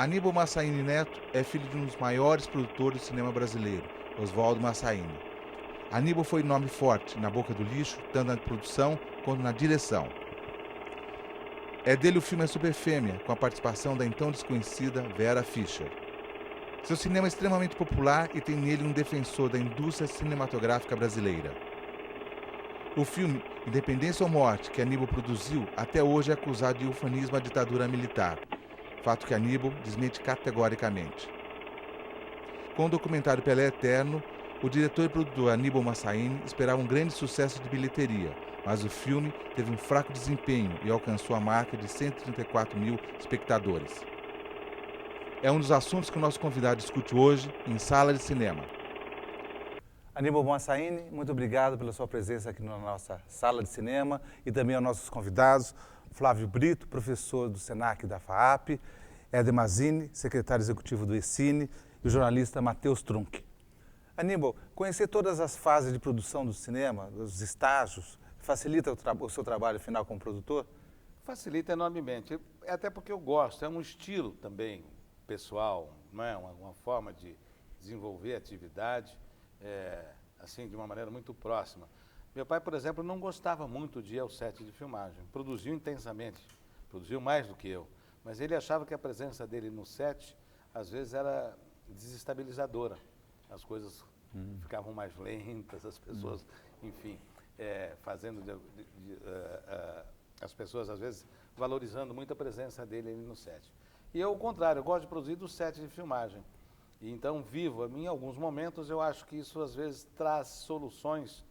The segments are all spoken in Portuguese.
Aníbal Massaíni Neto é filho de um dos maiores produtores do cinema brasileiro, Oswaldo Massaíni. Aníbal foi nome forte na boca do lixo, tanto na produção quanto na direção. É dele o filme A Superfêmea, com a participação da então desconhecida Vera Fischer. Seu cinema é extremamente popular e tem nele um defensor da indústria cinematográfica brasileira. O filme Independência ou Morte, que Aníbal produziu, até hoje é acusado de ufanismo à ditadura militar, fato que Aníbal desmente categoricamente. Com o documentário Pelé Eterno, o diretor e produtor Aníbal Massaíni esperava um grande sucesso de bilheteria, mas o filme teve um fraco desempenho e alcançou a marca de 134 mil espectadores. É um dos assuntos que o nosso convidado discute hoje em Sala de Cinema. Aníbal Massaíni, muito obrigado pela sua presença aqui na nossa sala de cinema e também aos nossos convidados, Flávio Brito, professor do SENAC e da FAAP, Éder Mazini, secretário executivo do ECine, e o jornalista Matheus Trunck. Aníbal, conhecer todas as fases de produção do cinema, os estágios, facilita o seu trabalho final como produtor? Facilita enormemente, até porque eu gosto, é um estilo também pessoal, não é? Uma forma de desenvolver a atividade, assim, de uma maneira muito próxima. Meu pai, por exemplo, não gostava muito de ir ao set de filmagem, produziu intensamente, produziu mais do que eu, mas ele achava que a presença dele no set, às vezes, era desestabilizadora. As coisas ficavam mais lentas, as pessoas, enfim, fazendo as pessoas, às vezes, valorizando muito a presença dele ali no set. E eu, ao contrário, eu gosto de produzir do set de filmagem. E então, vivo, em alguns momentos, eu acho que isso, às vezes, traz soluções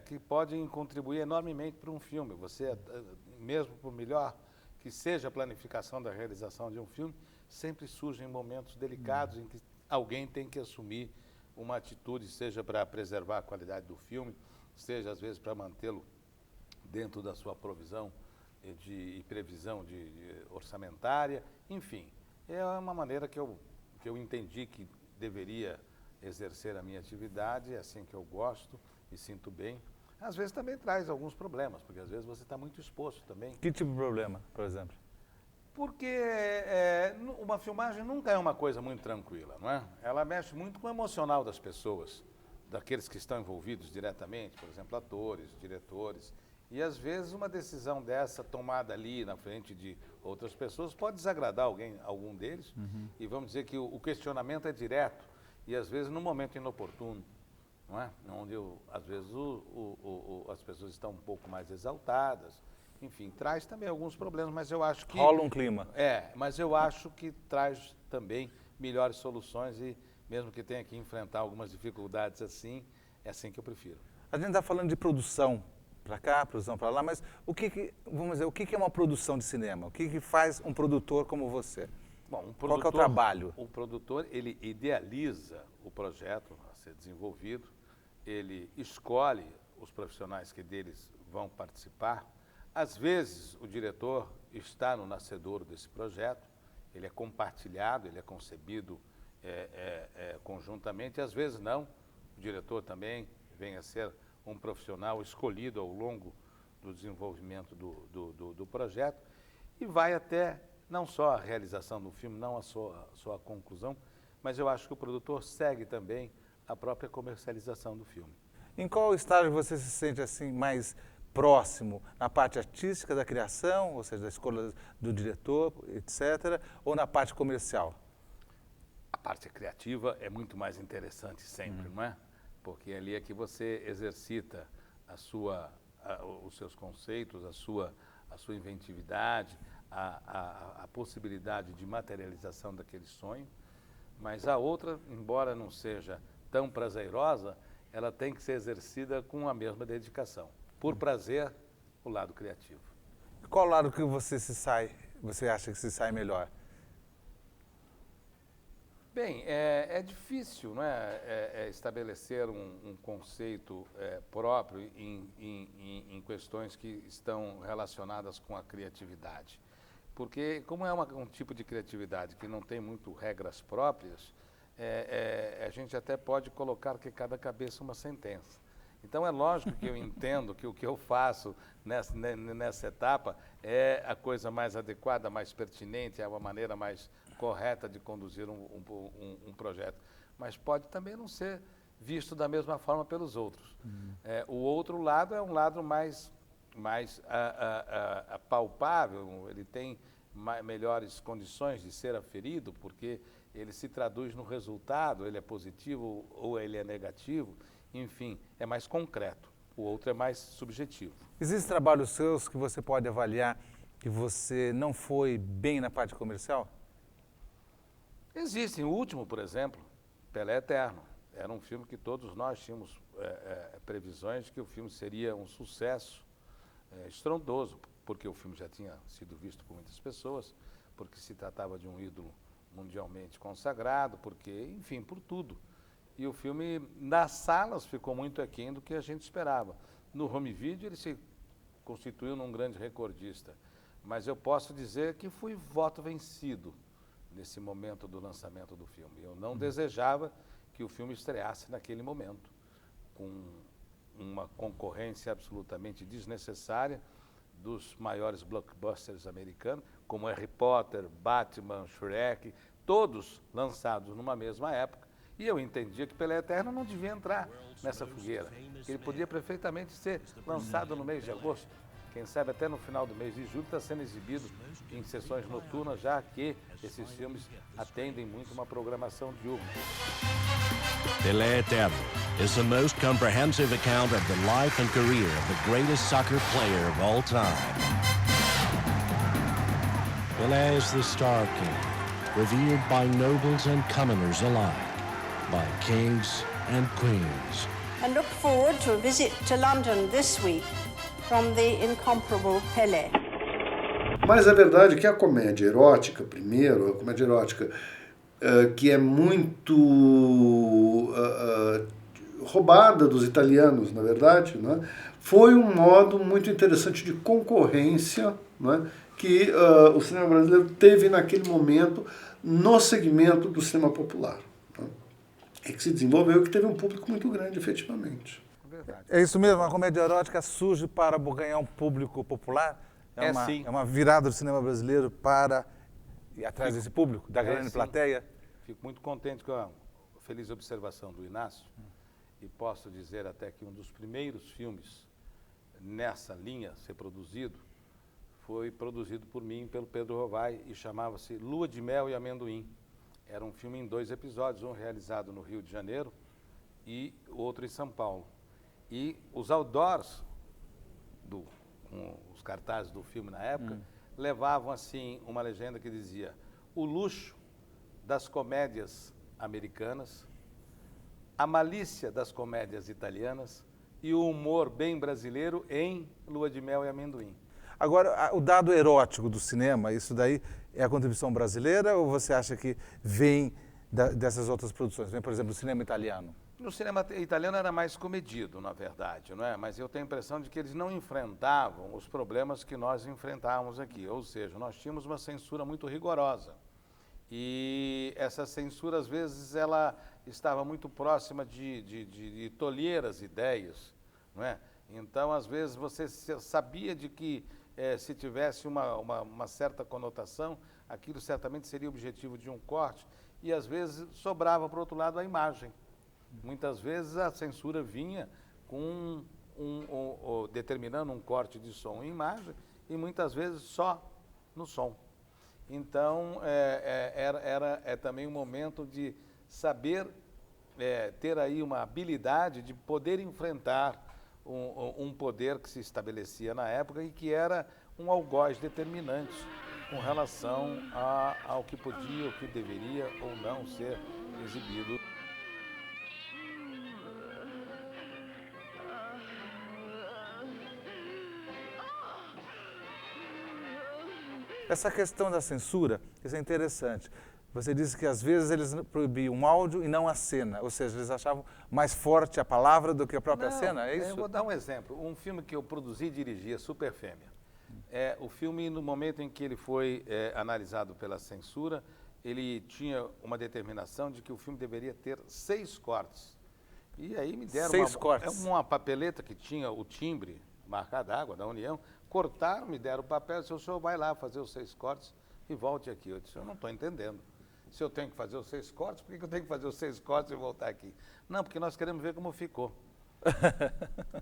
que podem contribuir enormemente para um filme. Você, mesmo por melhor que seja a planificação da realização de um filme, sempre surgem momentos delicados em que alguém tem que assumir uma atitude, seja para preservar a qualidade do filme, seja, às vezes, para mantê-lo dentro da sua provisão e previsão de orçamentária, enfim. É uma maneira que eu entendi que deveria exercer a minha atividade, é assim que eu gosto e sinto bem. Às vezes também traz alguns problemas, porque às vezes você está muito exposto também. Que tipo de problema, por exemplo? Porque uma filmagem nunca é uma coisa muito tranquila, não é? Ela mexe muito com o emocional das pessoas, daqueles que estão envolvidos diretamente, por exemplo, atores, diretores. E às vezes uma decisão dessa tomada ali na frente de outras pessoas pode desagradar algum deles. E vamos dizer que o questionamento é direto e às vezes num momento inoportuno, não é? Onde às vezes as pessoas estão um pouco mais exaltadas. Enfim, traz também alguns problemas, mas eu acho que... Rola um clima. Mas eu acho que traz também melhores soluções e mesmo que tenha que enfrentar algumas dificuldades assim, é assim que eu prefiro. A gente está falando de produção para cá, produção para lá, mas vamos dizer, o que é uma produção de cinema? O que faz um produtor como você? Bom, qual que é o trabalho? O produtor, ele idealiza o projeto a ser desenvolvido, ele escolhe os profissionais que deles vão participar. Às vezes, o diretor está no nascedouro desse projeto, ele é compartilhado, ele é concebido conjuntamente, às vezes não. O diretor também vem a ser um profissional escolhido ao longo do desenvolvimento do projeto e vai até não só a realização do filme, não a sua conclusão, mas eu acho que o produtor segue também a própria comercialização do filme. Em qual estágio você se sente assim mais próximo? Na parte artística da criação, ou seja, da escolha do diretor, etc., ou na parte comercial? A parte criativa é muito mais interessante sempre, não é? Porque ali é que você exercita os seus conceitos, a sua inventividade, a possibilidade de materialização daquele sonho. Mas a outra, embora não seja tão prazerosa, ela tem que ser exercida com a mesma dedicação. Por prazer, o lado criativo. Qual lado que você acha que se sai melhor? Bem, é difícil, não é, estabelecer um conceito próprio em questões que estão relacionadas com a criatividade. Porque, como é um tipo de criatividade que não tem muito regras próprias, a gente até pode colocar que cada cabeça uma sentença. Então é lógico que eu entendo que o que eu faço nessa etapa é a coisa mais adequada, mais pertinente, é a maneira mais correta de conduzir um projeto. Mas pode também não ser visto da mesma forma pelos outros. O outro lado é um lado mais palpável, ele tem melhores condições de ser aferido, porque ele se traduz no resultado, ele é positivo ou ele é negativo, enfim, é mais concreto. O outro é mais subjetivo. Existem trabalhos seus que você pode avaliar que você não foi bem na parte comercial? Existem. O último, por exemplo, Pelé Eterno. Era um filme que todos nós tínhamos previsões de que o filme seria um sucesso estrondoso, porque o filme já tinha sido visto por muitas pessoas, porque se tratava de um ídolo mundialmente consagrado, porque, enfim, por tudo. E o filme, nas salas, ficou muito aquém do que a gente esperava. No home video, ele se constituiu num grande recordista. Mas eu posso dizer que fui voto vencido nesse momento do lançamento do filme. Eu não desejava que o filme estreasse naquele momento, com uma concorrência absolutamente desnecessária dos maiores blockbusters americanos, como Harry Potter, Batman, Shrek, todos lançados numa mesma época. E eu entendia que Pelé Eterno não devia entrar nessa fogueira. Ele podia perfeitamente ser lançado no mês de agosto. Quem sabe até no final do mês de julho está sendo exibido em sessões noturnas, já que esses filmes atendem muito uma programação diurna. Pelé Eterno is the most comprehensive account of the life and career of the greatest soccer player of all time. Pelé is the Star King, revered by nobles and commoners alike, by kings and queens. And look forward to a visit to London this week from the incomparable Pelé. Mas a verdade é que a comédia erótica, primeiro, a comédia erótica, que é muito roubada dos italianos, na verdade, né? Foi um modo muito interessante de concorrência, né? Que o cinema brasileiro teve naquele momento no segmento do cinema popular. Né? E que se desenvolveu e que teve um público muito grande, efetivamente. É isso mesmo, a comédia erótica surge para ganhar um público popular? Sim. É uma virada do cinema brasileiro para ir atrás desse público, da grande sim. plateia? Fico muito contente com a feliz observação do Inácio e posso dizer até que um dos primeiros filmes nessa linha ser produzido foi produzido por mim e pelo Pedro Rovai e chamava-se Lua de Mel e Amendoim. Era um filme em 2 episódios, um realizado no Rio de Janeiro e outro em São Paulo. E os outdoors, os cartazes do filme na época, levavam assim uma legenda que dizia: o luxo das comédias americanas, a malícia das comédias italianas e o humor bem brasileiro em Lua de Mel e Amendoim. Agora, o dado erótico do cinema, isso daí é a contribuição brasileira ou você acha que vem dessas outras produções? Vem, por exemplo, do cinema italiano? No cinema italiano era mais comedido, na verdade, não é? Mas eu tenho a impressão de que eles não enfrentavam os problemas que nós enfrentávamos aqui. Ou seja, nós tínhamos uma censura muito rigorosa. E essa censura, às vezes, ela estava muito próxima de tolher as ideias, não é? Então, às vezes, você sabia de que se tivesse uma certa conotação, aquilo certamente seria objetivo de um corte, e às vezes sobrava, por outro lado, a imagem. Muitas vezes a censura vinha com determinando um corte de som e imagem, e muitas vezes só no som. Então, é também um momento de saber ter aí uma habilidade de poder enfrentar um poder que se estabelecia na época e que era um algoz determinante com relação ao que podia, o que deveria ou não ser exibido. Essa questão da censura, isso é interessante. Você disse que às vezes eles proibiam o áudio e não a cena, ou seja, eles achavam mais forte a palavra do que a própria cena, é isso? Eu vou dar um exemplo. Um filme que eu produzi e dirigi, Super Fêmea. O filme, no momento em que ele foi analisado pela censura, ele tinha uma determinação de que o filme deveria ter 6 cortes. E aí me deram 6 cortes. uma papeleta que tinha o timbre, marca d'água da União, cortaram, me deram o papel e disseram, o senhor vai lá fazer os 6 cortes e volte aqui. Eu disse, eu não estou entendendo. Se eu tenho que fazer os 6 cortes, por que eu tenho que fazer os 6 cortes e voltar aqui? Não, porque nós queremos ver como ficou.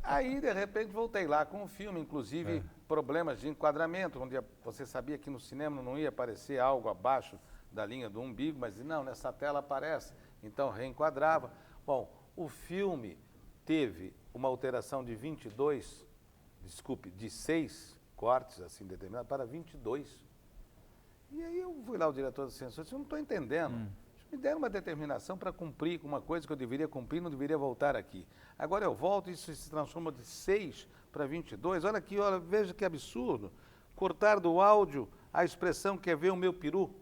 Aí, de repente, voltei lá com o filme, inclusive problemas de enquadramento, onde você sabia que no cinema não ia aparecer algo abaixo da linha do umbigo, mas não, nessa tela aparece, então reenquadrava. Bom, o filme teve uma alteração de 6 cortes, assim, determinados, para 22. E aí eu fui lá ao diretor da censura e disse, eu não estou entendendo. Me deram uma determinação para cumprir com uma coisa que eu deveria cumprir, não deveria voltar aqui. Agora eu volto e isso se transforma de 6 para 22. Olha aqui, olha, veja que absurdo. Cortar do áudio a expressão quer ver o meu peru.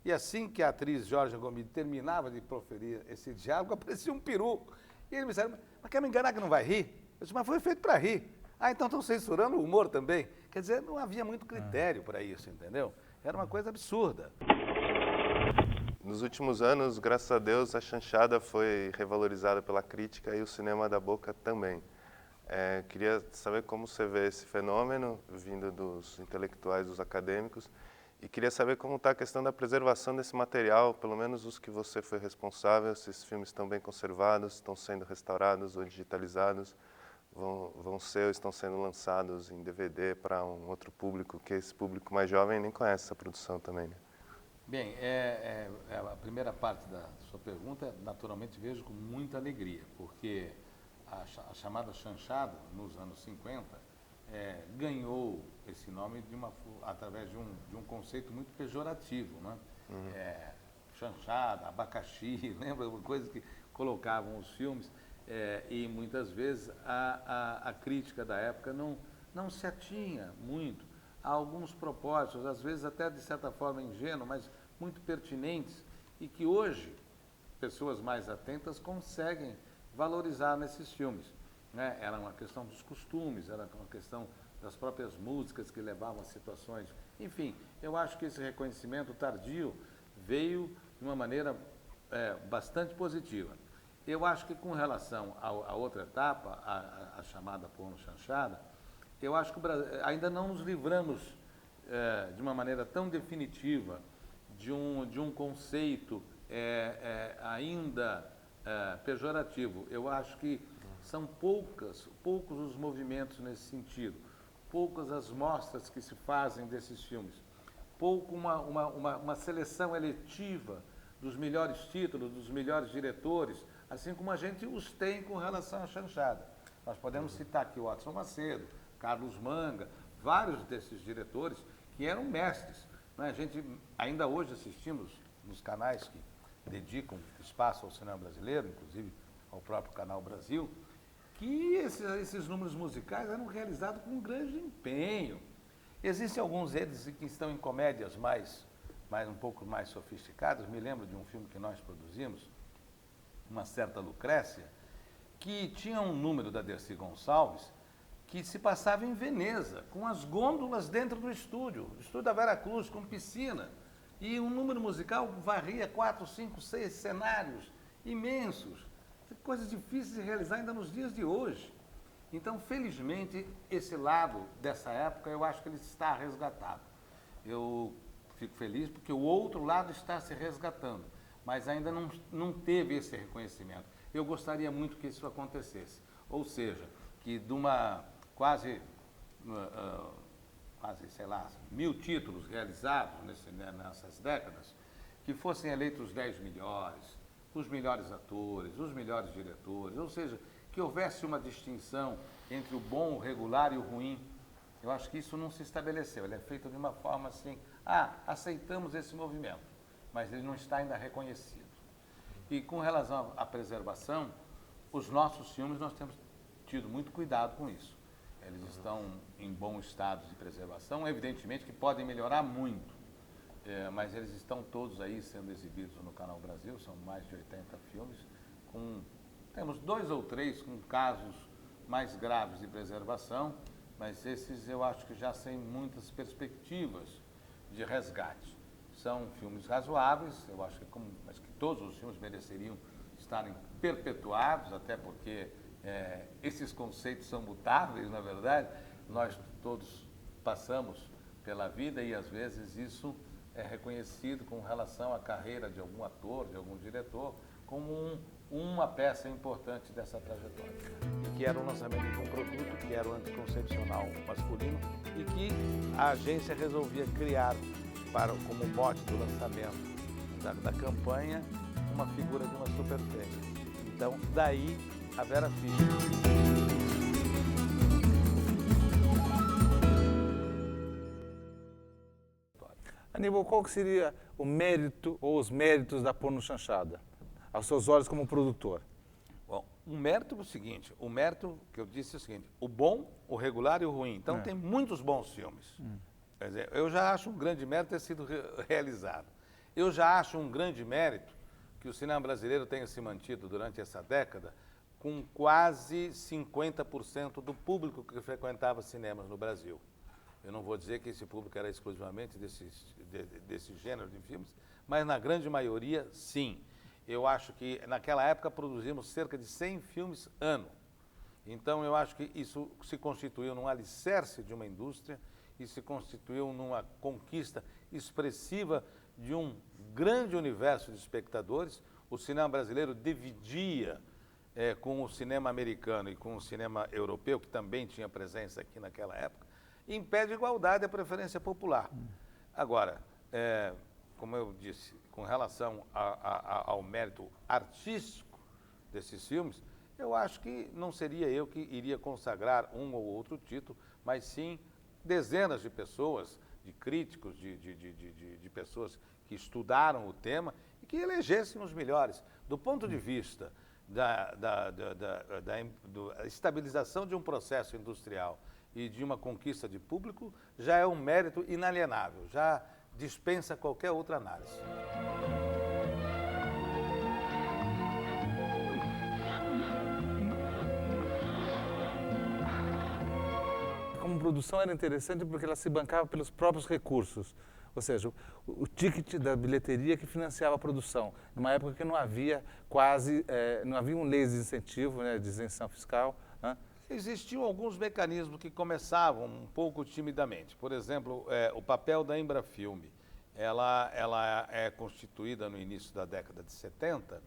E assim que a atriz Jorge Gomide terminava de proferir esse diálogo, aparecia um peru. E eles me disseram, mas quer me enganar que não vai rir? Eu disse, mas foi feito para rir. Ah, então estão censurando o humor também. Quer dizer, não havia muito critério para isso, entendeu? Era uma coisa absurda. Nos últimos anos, graças a Deus, a chanchada foi revalorizada pela crítica e o cinema da boca também. Queria saber como você vê esse fenômeno vindo dos intelectuais, dos acadêmicos, e queria saber como está a questão da preservação desse material, pelo menos os que você foi responsável, se esses filmes estão bem conservados, estão sendo restaurados ou digitalizados, vão ser ou estão sendo lançados em DVD para um outro público, que esse público mais jovem nem conhece essa produção também, né? Bem, a primeira parte da sua pergunta, naturalmente, vejo com muita alegria, porque a chamada chanchada, nos anos 50, ganhou esse nome através de um conceito muito pejorativo, né? Chanchada, abacaxi, lembra? Coisas que colocavam os filmes, e muitas vezes a crítica da época não se atinha muito a alguns propósitos, às vezes até de certa forma ingênuos, mas muito pertinentes, e que hoje pessoas mais atentas conseguem valorizar nesses filmes, né? Era uma questão dos costumes, era uma questão das próprias músicas que levavam a situações. Enfim, eu acho que esse reconhecimento tardio veio de uma maneira bastante positiva. Eu acho que com relação à outra etapa, a chamada porno chanchada, eu acho que ainda não nos livramos de uma maneira tão definitiva de um conceito ainda pejorativo. Eu acho que são poucos os movimentos nesse sentido, poucas as mostras que se fazem desses filmes, pouco uma seleção eletiva dos melhores títulos, dos melhores diretores, assim como a gente os tem com relação à chanchada. Nós podemos citar aqui o Watson Macedo, Carlos Manga, vários desses diretores que eram mestres. Né? A gente ainda hoje assistimos nos canais que dedicam espaço ao cinema brasileiro, inclusive ao próprio Canal Brasil, que esses números musicais eram realizados com um grande empenho. Existem alguns deles que estão em comédias um pouco mais sofisticadas. Me lembro de um filme que nós produzimos, Uma Certa Lucrécia, que tinha um número da Dercy Gonçalves que se passava em Veneza, com as gôndolas dentro do estúdio da Vera Cruz, com piscina. E um número musical varria 4, 5, 6 cenários imensos. Coisas difíceis de realizar ainda nos dias de hoje. Então, felizmente, esse lado dessa época, eu acho que ele está resgatado. Eu fico feliz porque o outro lado está se resgatando, mas ainda não teve esse reconhecimento. Eu gostaria muito que isso acontecesse. Ou seja, que de uma quase, sei lá, 1000 títulos realizados nessas décadas, que fossem eleitos os 10 melhores, os melhores atores, os melhores diretores, ou seja, que houvesse uma distinção entre o bom, o regular e o ruim. Eu acho que isso não se estabeleceu, ele é feito de uma forma assim, aceitamos esse movimento, mas ele não está ainda reconhecido. E com relação à preservação, os nossos filmes nós temos tido muito cuidado com isso. Eles estão em bom estado de preservação, evidentemente que podem melhorar muito, mas eles estão todos aí sendo exibidos no Canal Brasil, são mais de 80 filmes, temos 2 ou 3 com casos mais graves de preservação, mas esses eu acho que já sem muitas perspectivas de resgate. São filmes razoáveis, eu acho que todos os filmes mereceriam estarem perpetuados, até porque esses conceitos são mutáveis, na verdade. Nós todos passamos pela vida e, às vezes, isso é reconhecido com relação à carreira de algum ator, de algum diretor, como uma peça importante dessa trajetória. E que era o lançamento de um produto que era o anticoncepcional masculino e que a agência resolvia criar como mote do lançamento da campanha uma figura de uma superfêmea. Então, daí a Vera Fischer. Aníbal, qual que seria o mérito ou os méritos da Porno Chanchada, aos seus olhos como produtor? Bom, um mérito é o seguinte, o mérito que eu disse é o seguinte, o bom, o regular e o ruim. Então tem muitos bons filmes. Quer dizer, eu já acho um grande mérito ter sido realizado. Eu já acho um grande mérito que o cinema brasileiro tenha se mantido durante essa década com quase 50% do público que frequentava cinemas no Brasil. Eu não vou dizer que esse público era exclusivamente desse gênero de filmes, mas na grande maioria, sim. Eu acho que naquela época produzimos cerca de 100 filmes ano. Então eu acho que isso se constituiu num alicerce de uma indústria e se constituiu numa conquista expressiva de um grande universo de espectadores. O cinema brasileiro dividia com o cinema americano e com o cinema europeu, que também tinha presença aqui naquela época, em pé de igualdade a preferência popular. Agora, como eu disse, com relação ao mérito artístico desses filmes, eu acho que não seria eu que iria consagrar um ou outro título, mas sim dezenas de pessoas, de críticos, de pessoas que estudaram o tema e que elegessem os melhores. Do ponto de vista da estabilização de um processo industrial e de uma conquista de público, já é um mérito inalienável, já dispensa qualquer outra análise. Como produção era interessante porque ela se bancava pelos próprios recursos, ou seja, o ticket da bilheteria que financiava a produção, numa época que não havia não havia um lei de incentivo, né, de isenção fiscal, né? Existiam alguns mecanismos que começavam um pouco timidamente. Por exemplo, o papel da Embrafilme. Ela é constituída no início da década de 70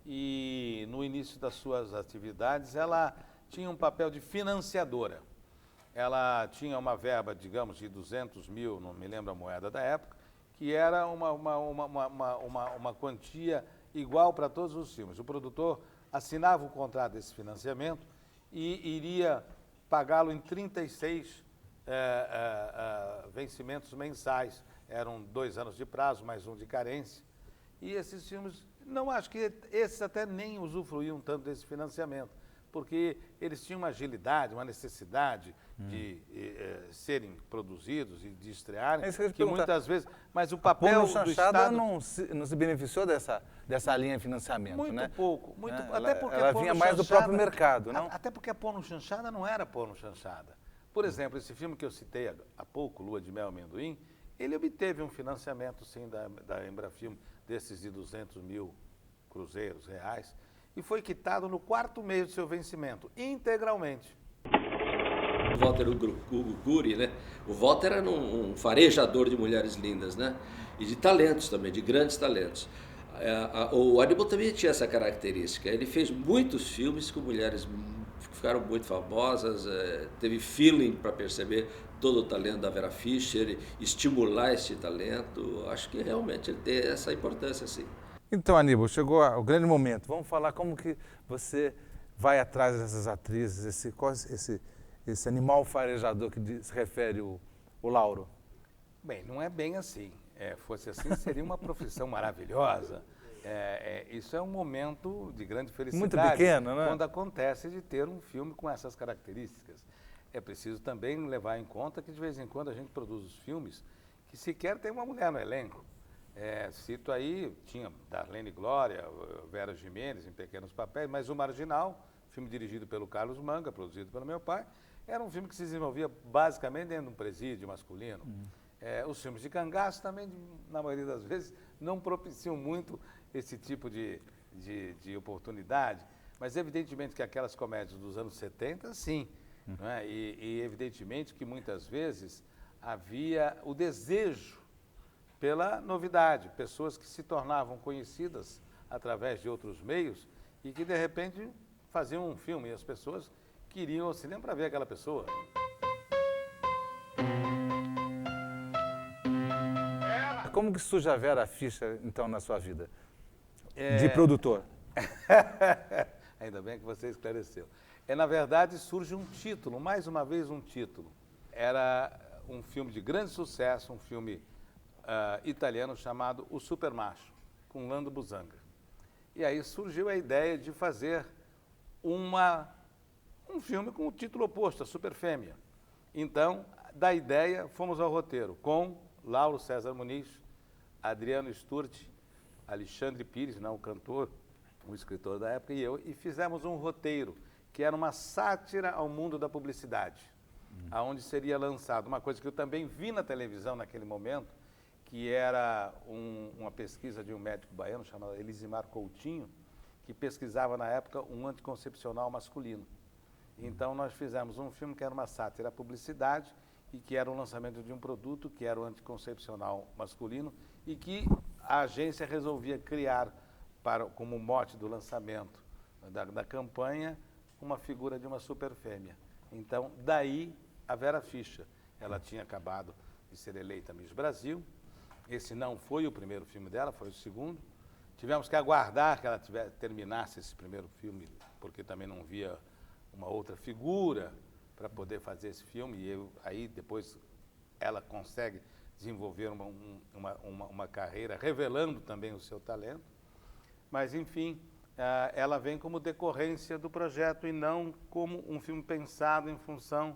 e no início das suas atividades ela tinha um papel de financiadora. Ela tinha uma verba, digamos, de 200 mil, não me lembro a moeda da época, que era uma quantia igual para todos os filmes. O produtor assinava o contrato desse financiamento e iria pagá-lo em 36 vencimentos mensais. Eram 2 anos de prazo, mais um de carência. E esses filmes, não acho que esses até nem usufruíam tanto desse financiamento, porque eles tinham uma agilidade, uma necessidade de serem produzidos e de estrearem, que muitas vezes... Mas o papel do Estado... não se beneficiou dessa linha de financiamento, muito né? Pouco, muito pouco. Até porque ela vinha mais do próprio mercado, não? Até porque a porno chanchada não era porno chanchada. Por exemplo, esse filme que eu citei há pouco, Lua de Mel e Amendoim, ele obteve um financiamento, sim, da Embrafilme, desses de 200 mil cruzeiros, reais, e foi quitado no 4º mês do seu vencimento, integralmente. O Walter Guguri, né? O Walter era um farejador de mulheres lindas, né? E de talentos também, de grandes talentos. O Aníbal também tinha essa característica. Ele fez muitos filmes com mulheres que ficaram muito famosas, teve feeling para perceber todo o talento da Vera Fischer, estimular esse talento. Acho que realmente ele tem essa importância, sim. Então, Aníbal, chegou o grande momento. Vamos falar como que você vai atrás dessas atrizes, esse animal farejador que se refere o Lauro. Bem, não é bem assim. Fosse assim, seria uma profissão maravilhosa. Isso é um momento de grande felicidade. Muito pequeno, né? Quando acontece de ter um filme com essas características. É preciso também levar em conta que de vez em quando a gente produz os filmes que sequer tem uma mulher no elenco. Cito aí, tinha Darlene Glória, Vera Giménez em pequenos papéis, mas O Marginal, filme dirigido pelo Carlos Manga, produzido pelo meu pai, era um filme que se desenvolvia basicamente dentro de um presídio masculino. Os filmes de cangaço também, na maioria das vezes, não propiciam muito esse tipo de de oportunidade, mas evidentemente que aquelas comédias dos anos 70, sim. Não é? E evidentemente que muitas vezes havia o desejo pela novidade, pessoas que se tornavam conhecidas através de outros meios e que de repente faziam um filme e as pessoas queriam ao cinema para ver aquela pessoa. Como que surge a Vera Fischer, então, na sua vida? De produtor? Ainda bem que você esclareceu. Na verdade, surge um título, mais uma vez um título. Era um filme de grande sucesso, um filme italiano chamado O Supermacho, com Lando Busanga. E aí surgiu a ideia de fazer um filme com o título oposto, a Superfêmea. Então, da ideia, fomos ao roteiro, com Lauro César Muniz, Adriano Sturti, Alexandre Pires, não, o cantor, o escritor da época, e eu, e fizemos um roteiro que era uma sátira ao mundo da publicidade, aonde seria lançado uma coisa que eu também vi na televisão naquele momento, que era uma pesquisa de um médico baiano chamado Elisimar Coutinho, que pesquisava na época um anticoncepcional masculino. Então nós fizemos um filme que era uma sátira à publicidade e que era o lançamento de um produto que era o anticoncepcional masculino e que a agência resolvia criar como mote do lançamento da campanha uma figura de uma superfêmea. Então, daí a Vera Fischer. Ela tinha acabado de ser eleita Miss Brasil. Esse não foi o primeiro filme dela, foi o segundo. Tivemos que aguardar que ela terminasse esse primeiro filme, porque também não via uma outra figura para poder fazer esse filme. E aí depois ela consegue desenvolver uma carreira, revelando também o seu talento. Mas, enfim, ela vem como decorrência do projeto e não como um filme pensado em função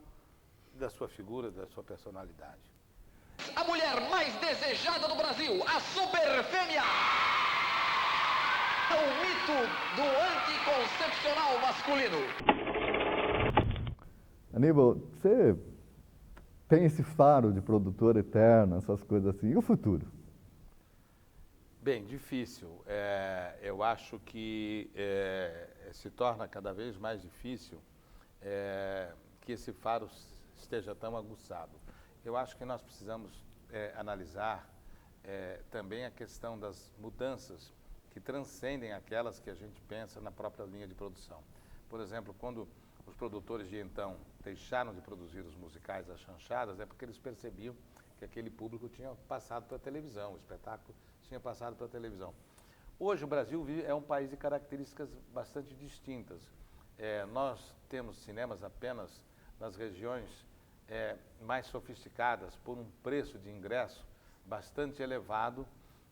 da sua figura, da sua personalidade. A mulher mais desejada do Brasil, a Superfêmea! É o mito do anticoncepcional masculino. Aníbal, você tem esse faro de produtor eterno, essas coisas assim, e o futuro? Bem, difícil. Eu acho que se torna cada vez mais difícil que esse faro esteja tão aguçado. Eu acho que nós precisamos analisar também a questão das mudanças que transcendem aquelas que a gente pensa na própria linha de produção. Por exemplo, quando os produtores de então deixaram de produzir os musicais As Chanchadas, é porque eles percebiam que aquele público tinha passado para a televisão, o espetáculo tinha passado para a televisão. Hoje o Brasil é um país de características bastante distintas. Nós temos cinemas apenas nas regiões mais sofisticadas, por um preço de ingresso bastante elevado,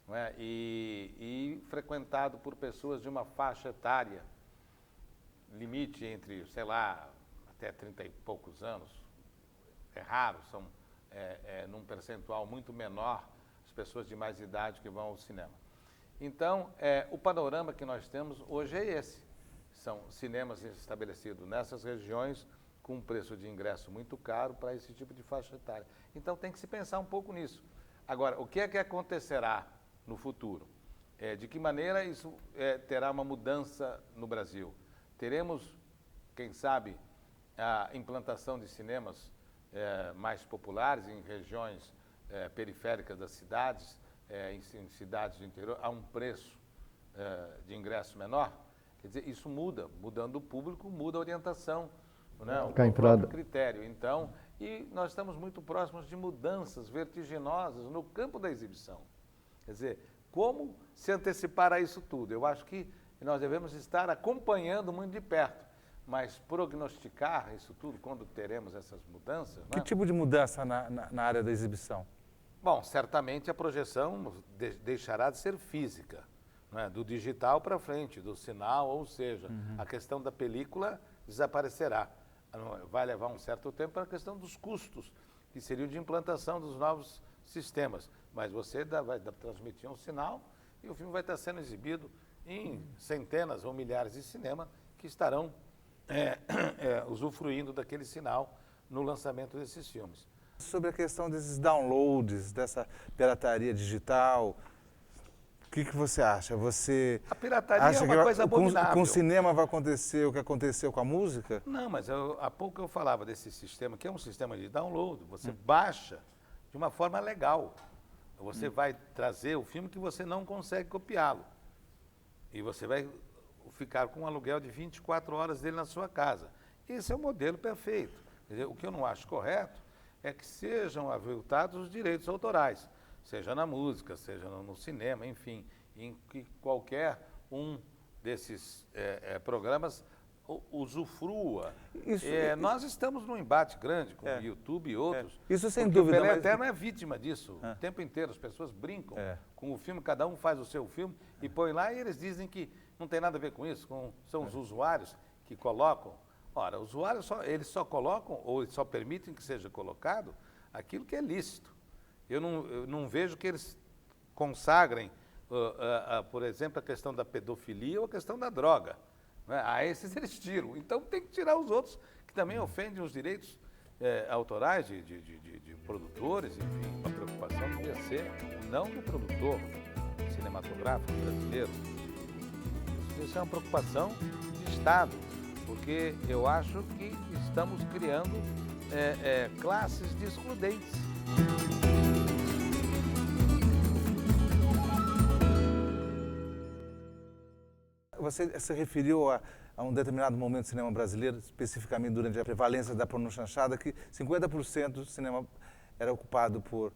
não é? E frequentado por pessoas de uma faixa etária, limite entre, sei lá, até 30 e poucos anos. É raro, são num percentual muito menor as pessoas de mais idade que vão ao cinema. Então, o panorama que nós temos hoje é esse. São cinemas estabelecidos nessas regiões com um preço de ingresso muito caro para esse tipo de faixa etária. Então, tem que se pensar um pouco nisso. Agora, o que é que acontecerá no futuro? De que maneira isso terá uma mudança no Brasil? Teremos, quem sabe, a implantação de cinemas mais populares em regiões periféricas das cidades, em cidades do interior, a um preço de ingresso menor? Quer dizer, isso muda. Mudando o público, muda a orientação, né? O próprio critério. Então, e nós estamos muito próximos de mudanças vertiginosas no campo da exibição. Quer dizer, como se antecipar a isso tudo? Eu acho que nós devemos estar acompanhando muito de perto, mas prognosticar isso tudo, quando teremos essas mudanças... Que tipo de mudança na área da exibição? Bom, certamente a projeção deixará de ser física, né? Do digital para frente, do sinal, ou seja, a questão da película desaparecerá. Vai levar um certo tempo para a questão dos custos, que seriam de implantação dos novos sistemas. Mas você vai transmitir um sinal e o filme vai estar sendo exibido em centenas ou milhares de cinemas que estarão usufruindo daquele sinal no lançamento desses filmes. Sobre a questão desses downloads, dessa pirataria digital, que você acha? Você A pirataria acha é uma coisa abominável. com o cinema vai acontecer o que aconteceu com a música? Não, mas há pouco eu falava desse sistema, que é um sistema de download. Você baixa de uma forma legal. Você vai trazer o filme que você não consegue copiá-lo. E você vai ficar com um aluguel de 24 horas dele na sua casa. Esse é o modelo perfeito. Quer dizer, o que eu não acho correto é que sejam aviltados os direitos autorais, seja na música, seja no cinema, enfim, em que qualquer um desses programas usufrua. Nós estamos num embate grande com o YouTube e outros. Isso sem porque dúvida. O Pelé Eterno é vítima disso o tempo inteiro. As pessoas brincam com o filme, cada um faz o seu filme e põe lá e eles dizem que não tem nada a ver com isso, são os usuários que colocam. Ora, os usuários eles só colocam ou só permitem que seja colocado aquilo que é lícito. Eu não vejo que eles consagrem, por exemplo, a questão da pedofilia ou a questão da droga. Né? A esses eles tiram. Então tem que tirar os outros que também ofendem os direitos autorais de produtores, enfim. A preocupação devia ser não do produtor cinematográfico brasileiro. Isso é uma preocupação de Estado, porque eu acho que estamos criando classes de excludentes. Você se referiu a um determinado momento do cinema brasileiro, especificamente durante a prevalência da pornochanchada, que 50% do cinema era ocupado por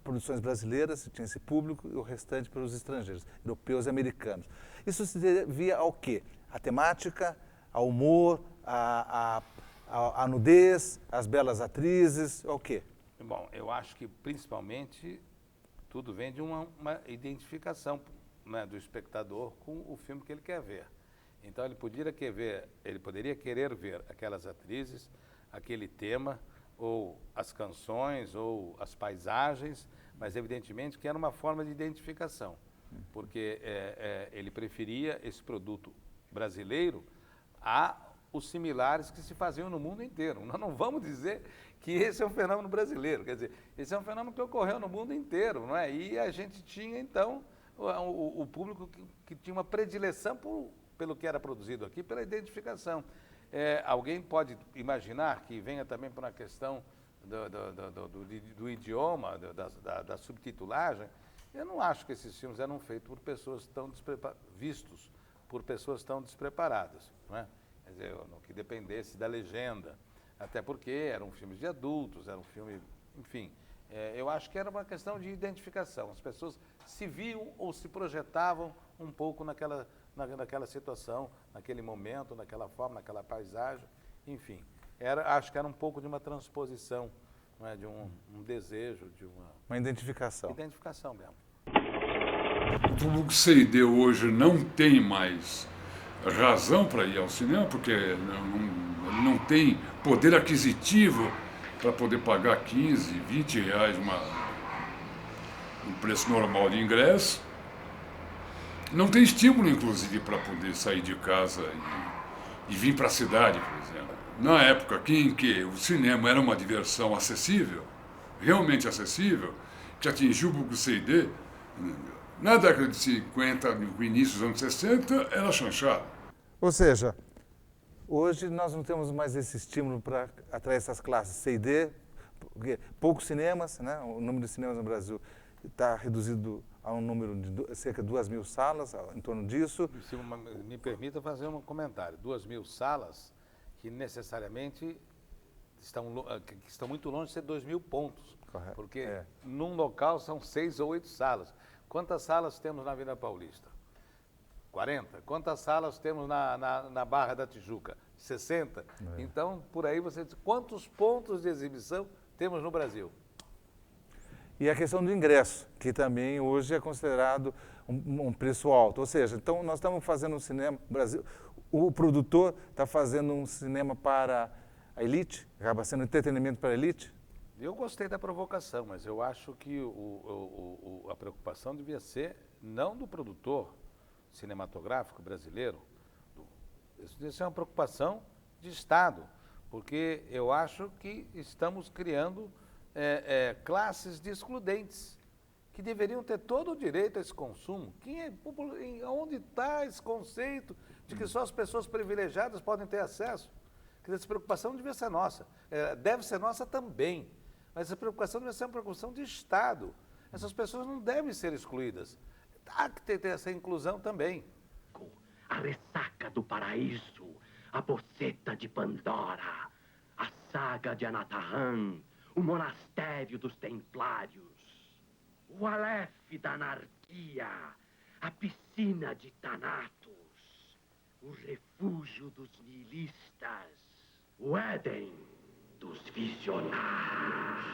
produções brasileiras, tinha esse público, e o restante pelos estrangeiros, europeus e americanos. Isso se devia ao quê? A temática, ao humor, à nudez, às belas atrizes, ao quê? Bom, eu acho que principalmente tudo vem de uma identificação, né, do espectador com o filme que ele quer ver. Então ele poderia querer ver aquelas atrizes, aquele tema, ou as canções, ou as paisagens, mas evidentemente que era uma forma de identificação, porque ele preferia esse produto brasileiro a os similares que se faziam no mundo inteiro. Nós não vamos dizer que esse é um fenômeno brasileiro, quer dizer, esse é um fenômeno que ocorreu no mundo inteiro, não é? E a gente tinha, então, o público que tinha uma predileção pelo que era produzido aqui, pela identificação. Alguém pode imaginar que venha também por uma questão do idioma, da subtitulagem? Eu não acho que esses filmes eram feitos por pessoas vistos por pessoas tão despreparadas, não é? Quer dizer, que dependesse da legenda, até porque eram filmes de adultos, era um filme, enfim. Eu acho que era uma questão de identificação. As pessoas se viam ou se projetavam um pouco naquela situação, naquele momento, naquela forma, naquela paisagem, enfim. Acho que era um pouco de uma transposição, não é? De um desejo, de uma identificação. Identificação mesmo. O público C&D hoje não tem mais razão para ir ao cinema, porque ele não tem poder aquisitivo para poder pagar 15, 20 reais um preço normal de ingresso. Não tem estímulo, inclusive, para poder sair de casa e vir para a cidade, por exemplo. Na época em que o cinema era uma diversão acessível, realmente acessível, que atingiu o público C&D, na década de 50, no início dos anos 60, era chanchada. Ou seja, hoje nós não temos mais esse estímulo para atrair essas classes C&D, porque poucos cinemas, né? O número de cinemas no Brasil está reduzido a um número de cerca de 2.000 salas, em torno disso. Se me permita fazer um comentário. 2.000 salas que necessariamente estão muito longe de ser 2.000 pontos. Correto. Porque num local são 6 ou 8 salas. Quantas salas temos na Avenida Paulista? 40. Quantas salas temos na Barra da Tijuca? 60. Então, por aí você diz, quantos pontos de exibição temos no Brasil? E a questão do ingresso, que também hoje é considerado um preço alto. Ou seja, então nós estamos fazendo um cinema no Brasil, o produtor está fazendo um cinema para a elite, acaba sendo entretenimento para a elite? Eu gostei da provocação, mas eu acho que a preocupação devia ser não do produtor cinematográfico brasileiro, isso devia ser uma preocupação de Estado, porque eu acho que estamos criando classes de excludentes. que deveriam ter todo o direito a esse consumo. Onde está esse conceito de que só as pessoas privilegiadas podem ter acesso? Quer dizer, essa preocupação devia ser nossa. Deve ser nossa também. Mas essa preocupação deve ser uma preocupação de Estado. Essas pessoas não devem ser excluídas. Há que ter essa inclusão também. A ressaca do paraíso, a boceta de Pandora, a saga de Anatahan, o monastério dos templários, o Aleph da anarquia, a piscina de Thanatos, o refúgio dos nihilistas, o Éden dos visionários.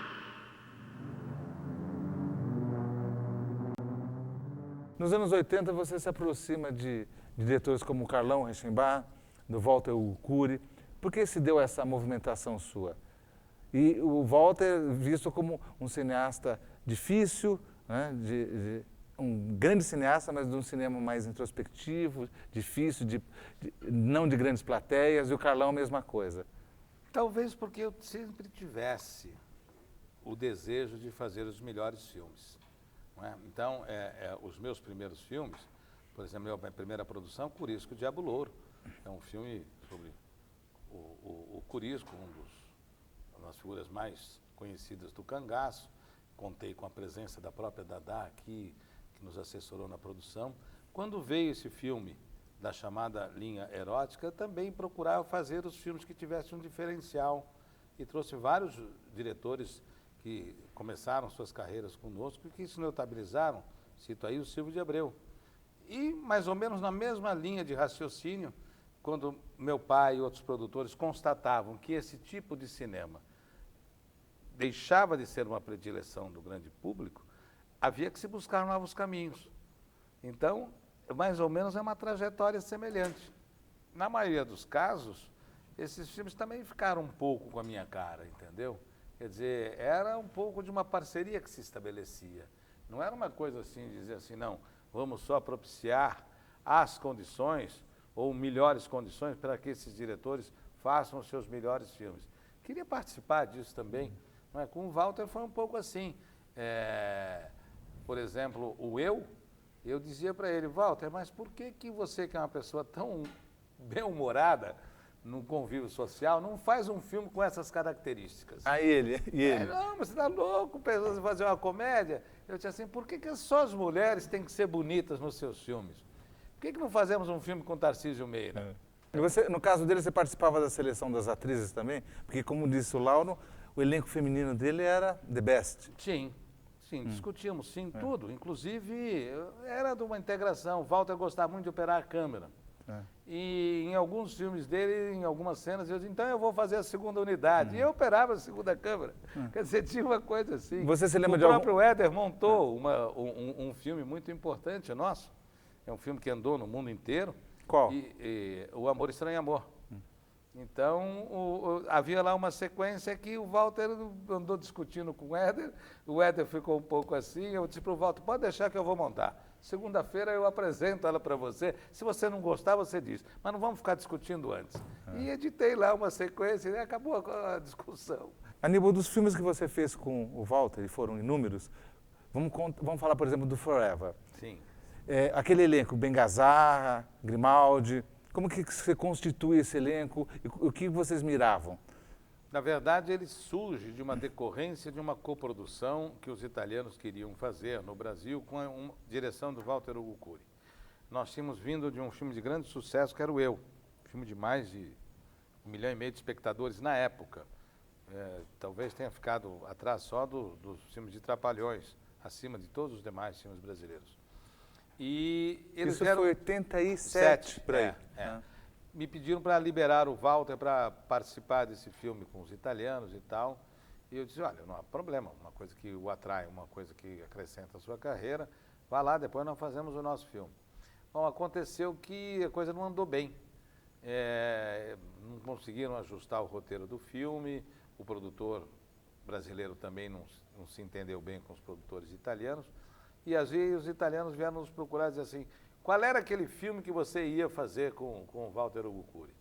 Nos anos 80, você se aproxima de diretores como Carlão Reichenbach, do Walter Cury. Por que se deu essa movimentação sua? E o Walter, visto como um cineasta difícil, né, um grande cineasta, mas de um cinema mais introspectivo, difícil, não de grandes plateias, e o Carlão a mesma coisa. Talvez porque eu sempre tivesse o desejo de fazer os melhores filmes. Não é? Então, os meus primeiros filmes, por exemplo, a minha primeira produção, Curisco Diabo Louro, é um filme sobre o Curisco, uma das figuras mais conhecidas do cangaço. Contei com a presença da própria Dadá aqui, que nos assessorou na produção. Quando veio esse filme da chamada linha erótica, também procurava fazer os filmes que tivessem um diferencial, e trouxe vários diretores que começaram suas carreiras conosco e que se notabilizaram. Cito aí o Silvio de Abreu. E, mais ou menos na mesma linha de raciocínio, quando meu pai e outros produtores constatavam que esse tipo de cinema deixava de ser uma predileção do grande público, havia que se buscar novos caminhos. Então, mais ou menos é uma trajetória semelhante. Na maioria dos casos, esses filmes também ficaram um pouco com a minha cara, entendeu? Quer dizer, era um pouco de uma parceria que se estabelecia. Não era uma coisa assim, dizer assim, não, vamos só propiciar as condições ou melhores condições para que esses diretores façam os seus melhores filmes. Queria participar disso também. Não é? Com o Walter foi um pouco assim. Por exemplo, eu dizia para ele, Walter, mas por que você, que é uma pessoa tão bem-humorada no convívio social, não faz um filme com essas características? E ele? Não, mas você está louco pensando em fazer uma comédia? Eu disse assim, por que só as mulheres têm que ser bonitas nos seus filmes? Por que não fazemos um filme com Tarcísio Meira? E você, no caso dele, você participava da seleção das atrizes também? Porque, como disse o Lauro, o elenco feminino dele era the best. Sim, discutíamos tudo. Inclusive, era de uma integração. O Walter gostava muito de operar a câmera. E em alguns filmes dele, em algumas cenas, eu disse, então eu vou fazer a segunda unidade. E eu operava a segunda câmera. Quer dizer, tinha uma coisa assim. Você se lembra o próprio Éder montou um filme muito importante nosso. É um filme que andou no mundo inteiro. Qual? O Amor Estranho Amor. Então, havia lá uma sequência que o Walter andou discutindo com o Éder ficou um pouco assim, eu disse para o Walter, pode deixar que eu vou montar. Segunda-feira eu apresento ela para você, se você não gostar, você diz, mas não vamos ficar discutindo antes. E editei lá uma sequência e acabou a discussão. Aníbal, dos filmes que você fez com o Walter, e foram inúmeros, vamos falar, por exemplo, do Forever. Sim. Aquele elenco, Bengazarra, Grimaldi, como que você constitui esse elenco e o que vocês miravam? Na verdade, ele surge de uma decorrência de uma coprodução que os italianos queriam fazer no Brasil com a direção do Walter Cury. Nós tínhamos vindo de um filme de grande sucesso, que era o Eu, filme de mais de 1,5 milhão de espectadores na época. Talvez tenha ficado atrás só dos filmes de Trapalhões, acima de todos os demais filmes brasileiros. E eles Isso foi 87, por aí. Me pediram para liberar o Walter para participar desse filme com os italianos e tal. E eu disse, olha, não há problema, uma coisa que o atrai, uma coisa que acrescenta a sua carreira, vá lá, depois nós fazemos o nosso filme. Bom, aconteceu que a coisa não andou bem. Não conseguiram ajustar o roteiro do filme, o produtor brasileiro também não se entendeu bem com os produtores italianos. E às vezes os italianos vieram nos procurar e dizer assim, qual era aquele filme que você ia fazer com o Walter Cury?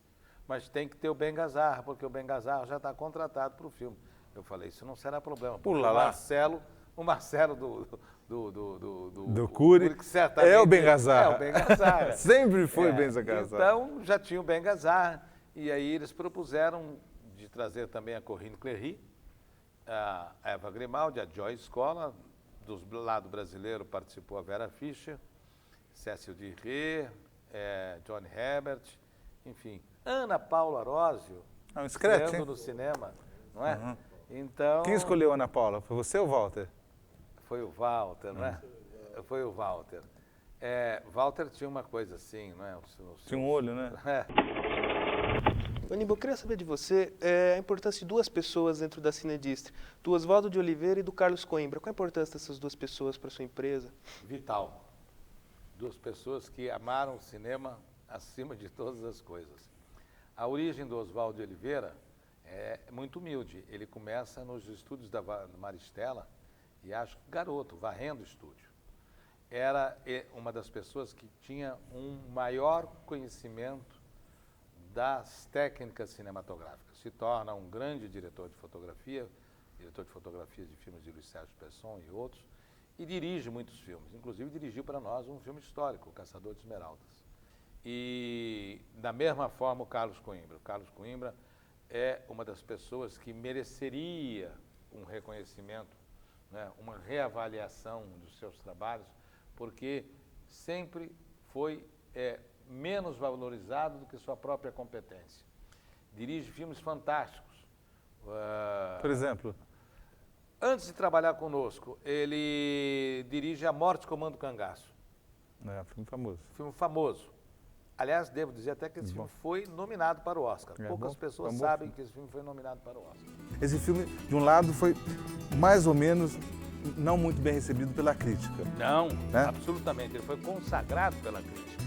Mas tem que ter o Bengazarra, porque o Bengazarra já está contratado para o filme. Eu falei, isso não será problema, porque o Marcelo do Cury, que certamente é o Ben Gazzara. É o Ben Gazzara. Sempre foi o Ben Gazzara. Então, já tinha o Ben Gazzara, e aí eles propuseram de trazer também a Corinne Cléry, a Eva Grimaldi, a Joy Scola, do lado brasileiro participou a Vera Fischer, Cécile Diré, John Herbert, enfim, Ana Paula Arósio, estreando no cinema, não é? Uhum. Então, quem escolheu a Ana Paula? Foi você ou o Walter? Foi o Walter, não é? Foi o Walter. Walter tinha uma coisa assim, não é? Tinha um olho, né? Aníbal, eu queria saber de você a importância de duas pessoas dentro da Cinedistre, do Oswaldo de Oliveira e do Carlos Coimbra. Qual a importância dessas duas pessoas para a sua empresa? Vital. Duas pessoas que amaram o cinema acima de todas as coisas. A origem do Oswaldo de Oliveira é muito humilde. Ele começa nos estúdios da Maristela e acho que garoto, varrendo o estúdio. Era uma das pessoas que tinha um maior conhecimento das técnicas cinematográficas. Se torna um grande diretor de fotografia de filmes de Luiz Sérgio Pesson e outros, e dirige muitos filmes. Inclusive dirigiu para nós um filme histórico, O Caçador de Esmeraldas. E da mesma forma o Carlos Coimbra. O Carlos Coimbra é uma das pessoas que mereceria um reconhecimento, né, uma reavaliação dos seus trabalhos, porque sempre foi menos valorizado do que sua própria competência. Dirige filmes fantásticos. Por exemplo? Antes de trabalhar conosco, ele dirige A Morte Comando Cangaço. Filme famoso. Filme famoso. Aliás, devo dizer até que esse filme foi nominado para o Oscar. Poucas pessoas sabem que esse filme foi nominado para o Oscar. Esse filme, de um lado, foi mais ou menos não muito bem recebido pela crítica. Não, né? Absolutamente. Ele foi consagrado pela crítica.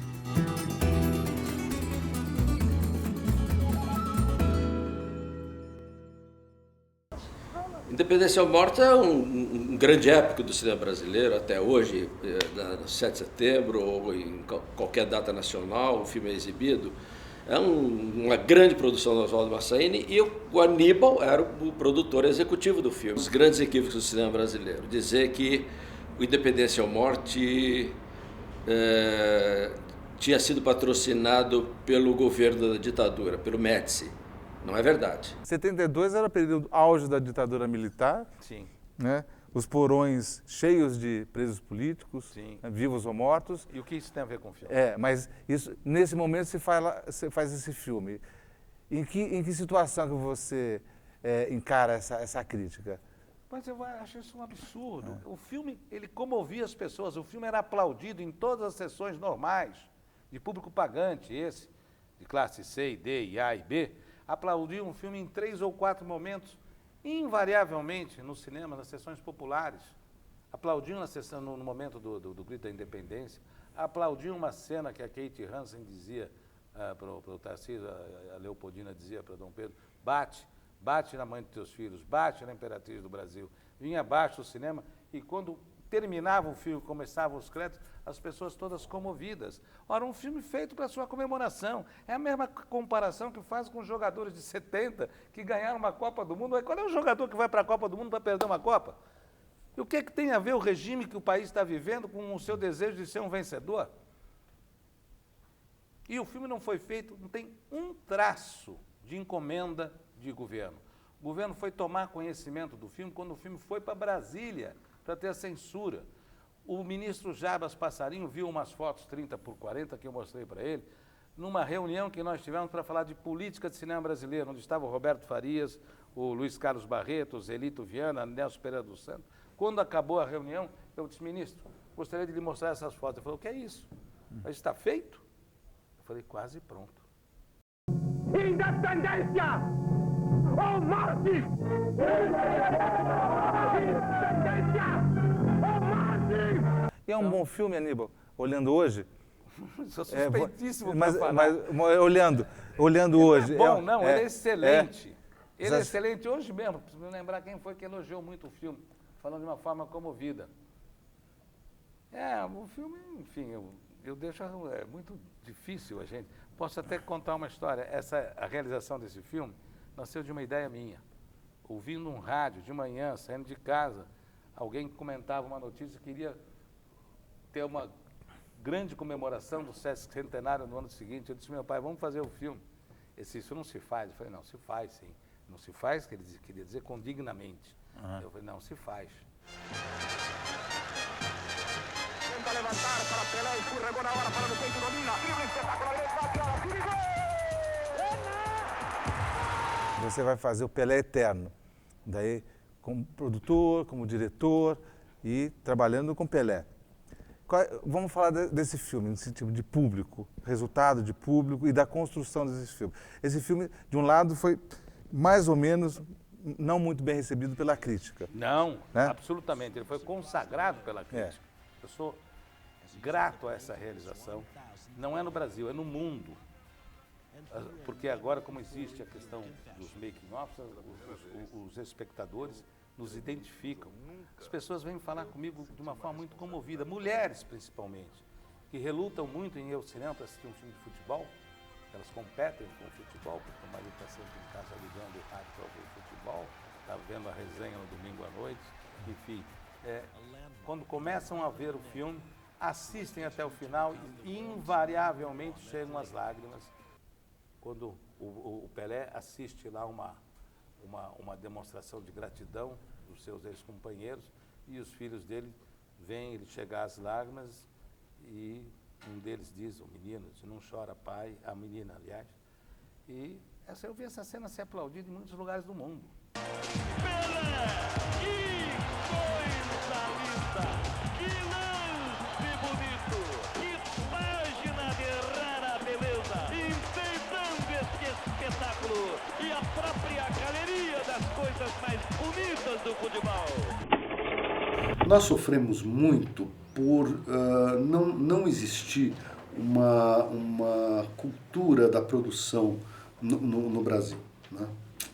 Independência ou Morte é um grande épico do cinema brasileiro até hoje, no 7 de setembro ou em qualquer data nacional, o filme é exibido. É uma grande produção do Oswaldo Massaini e o Aníbal era o produtor executivo do filme. Os grandes equívocos do cinema brasileiro. Dizer que o Independência ou Morte tinha sido patrocinado pelo governo da ditadura, pelo Médici. Não é verdade. 72 era o período auge da ditadura militar. Sim. Né? Os porões cheios de presos políticos, né, vivos ou mortos. E o que isso tem a ver com o filme? Mas isso, nesse momento você faz esse filme. Em que situação que você encara essa crítica? Mas eu acho isso um absurdo. O filme, ele comovia as pessoas. O filme era aplaudido em todas as sessões normais, de público pagante, esse, de classe C, D, e A e B. Aplaudiam um filme em 3 ou 4 momentos, invariavelmente no cinema, nas sessões populares. Aplaudiam na sessão, no momento do Grito da Independência. Aplaudiam uma cena que a Kate Hansen dizia para o Tarcísio, a Leopoldina dizia para Dom Pedro: bate na mãe dos teus filhos, bate na Imperatriz do Brasil. Vinha abaixo do cinema e quando terminava o filme, começavam os créditos, as pessoas todas comovidas. Ora, um filme feito para sua comemoração. É a mesma comparação que faz com os jogadores de 70 que ganharam uma Copa do Mundo. Qual é o jogador que vai para a Copa do Mundo para perder uma Copa? E o que é que tem a ver o regime que o país está vivendo com o seu desejo de ser um vencedor? E o filme não foi feito, não tem um traço de encomenda de governo. O governo foi tomar conhecimento do filme quando o filme foi para Brasília, para ter a censura. O ministro Jarbas Passarinho viu umas fotos 30x40 que eu mostrei para ele, numa reunião que nós tivemos para falar de política de cinema brasileiro, onde estava o Roberto Farias, o Luiz Carlos Barreto, o Zelito Viana, Nelson Pereira dos Santos. Quando acabou a reunião, eu disse: ministro, gostaria de lhe mostrar essas fotos. Ele falou: o que é isso? Mas está feito? Eu falei: quase pronto. Independência ou morte! Independência ou morte! E é um bom filme, Aníbal, olhando hoje? Sou suspeitíssimo mas olhando ele hoje... É bom, não, ele é excelente. Ele é excelente. Hoje mesmo, preciso me lembrar quem foi que elogiou muito o filme, falando de uma forma comovida. O filme, enfim, eu deixo... É muito difícil a gente... Posso até contar uma história. A realização desse filme nasceu de uma ideia minha. Ouvindo um rádio de manhã, saindo de casa, alguém comentava uma notícia que queria ter uma grande comemoração do centenário no ano seguinte. Eu disse, meu pai, vamos fazer o filme. Isso não se faz. Eu falei, não, se faz sim. Não se faz, queria dizer com dignamente. Eu falei, não, se faz. Tenta levantar para Pelé, escorregou na hora para no peito, domina, e o espetacular Você vai fazer o Pelé Eterno. Daí, como produtor, como diretor e trabalhando com Pelé. Vamos falar desse filme, no sentido de público, resultado de público e da construção desse filme. Esse filme, de um lado, foi mais ou menos não muito bem recebido pela crítica. Não, né? Absolutamente. Ele foi consagrado pela crítica. Eu sou grato a essa realização. Não é no Brasil, é no mundo. Porque agora, como existe a questão dos making-offs, os espectadores nos identificam. As pessoas vêm falar comigo de uma forma muito comovida, mulheres principalmente, que relutam muito em ir ao cinema para assistir um filme de futebol. Elas competem com o futebol, porque o marido está sempre em casa ligando o rádio para ouvir futebol, está vendo a resenha no domingo à noite, enfim. Quando começam a ver o filme, assistem até o final e invariavelmente chegam as lágrimas quando o Pelé assiste lá uma demonstração de gratidão dos seus ex-companheiros e os filhos dele veem ele chegar às lágrimas e um deles diz, o menino, diz, não chora pai, a menina, aliás. E eu vi essa cena ser aplaudida em muitos lugares do mundo. Pelé! Que coisa linda! Que lance bonito! Que página de rara beleza! Enfeitando este espetáculo e a própria galeria das coisas mais bonitas do futebol! Nós sofremos muito por não existir uma cultura da produção no Brasil, né?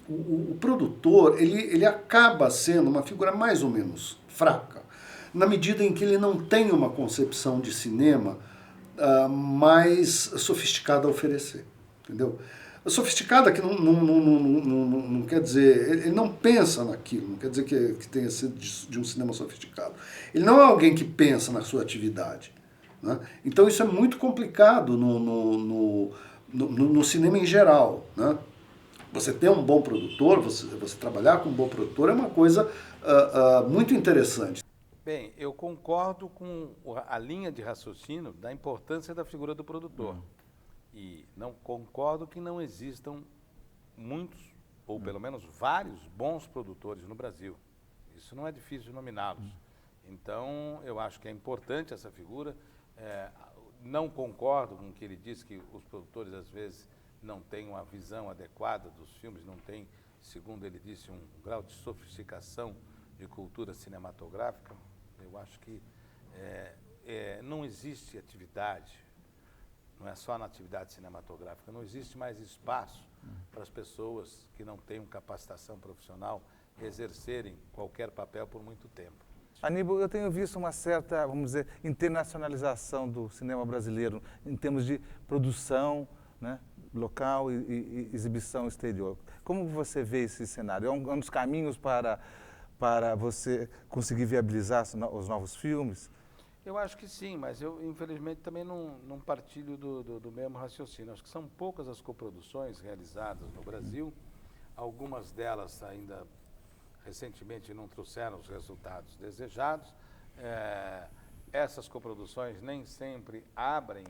O produtor, ele acaba sendo uma figura mais ou menos fraca, na medida em que ele não tem uma concepção de cinema mais sofisticada a oferecer, entendeu? Sofisticada que não quer dizer, ele não pensa naquilo, não quer dizer que tenha sido de um cinema sofisticado. Ele não é alguém que pensa na sua atividade, né? Então isso é muito complicado no cinema em geral, né? Você ter um bom produtor, você trabalhar com um bom produtor é uma coisa muito interessante. Bem, eu concordo com a linha de raciocínio da importância da figura do produtor. E não concordo que não existam muitos, ou pelo menos vários, bons produtores no Brasil. Isso não é difícil nominá-los. Então, eu acho que é importante essa figura. Não concordo com o que ele diz, que os produtores, às vezes, não têm uma visão adequada dos filmes, não têm, segundo ele disse, um grau de sofisticação de cultura cinematográfica. Eu acho que não existe atividade. Não é só na atividade cinematográfica, não existe mais espaço para as pessoas que não têm capacitação profissional exercerem qualquer papel por muito tempo. Aníbal, eu tenho visto uma certa, vamos dizer, internacionalização do cinema brasileiro em termos de produção, né, local e exibição exterior. Como você vê esse cenário? É um dos caminhos para você conseguir viabilizar os novos filmes? Eu acho que sim, mas eu, infelizmente, também não partilho do mesmo raciocínio. Acho que são poucas as coproduções realizadas no Brasil. Algumas delas ainda, recentemente, não trouxeram os resultados desejados. Essas coproduções nem sempre abrem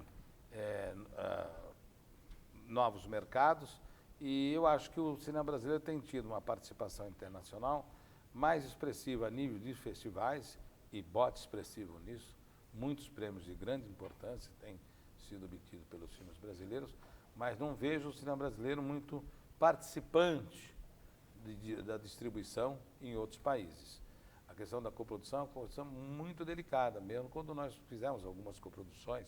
novos mercados. E eu acho que o cinema brasileiro tem tido uma participação internacional mais expressiva a nível de festivais, e bote expressivo nisso. Muitos prêmios de grande importância têm sido obtidos pelos filmes brasileiros, mas não vejo o cinema brasileiro muito participante da distribuição em outros países. A questão da coprodução é uma questão muito delicada, mesmo quando nós fizemos algumas coproduções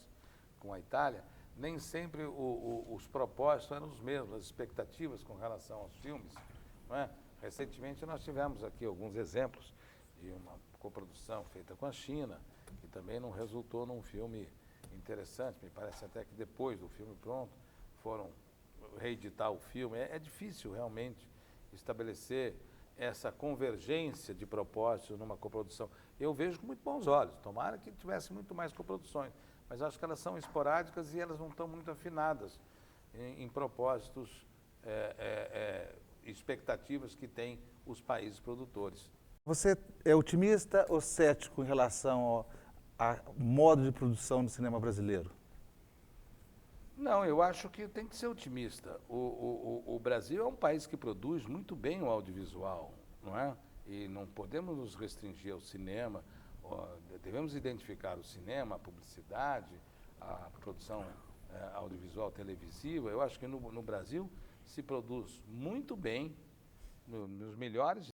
com a Itália, nem sempre os propósitos eram os mesmos, as expectativas com relação aos filmes, não é? Recentemente nós tivemos aqui alguns exemplos de uma coprodução feita com a China, que também não resultou num filme interessante. Me parece até que depois do filme pronto foram reeditar o filme. É difícil realmente estabelecer essa convergência de propósitos numa coprodução. Eu vejo com muito bons olhos. Tomara que tivesse muito mais coproduções, mas acho que elas são esporádicas e elas não estão muito afinadas em propósitos, expectativas que têm os países produtores. Você é otimista ou cético em relação ao modo de produção do cinema brasileiro? Não, eu acho que tem que ser otimista. O Brasil é um país que produz muito bem o audiovisual, não é? E não podemos nos restringir ao cinema. Devemos identificar o cinema, a publicidade, a produção audiovisual televisiva. Eu acho que no Brasil se produz muito bem, nos melhores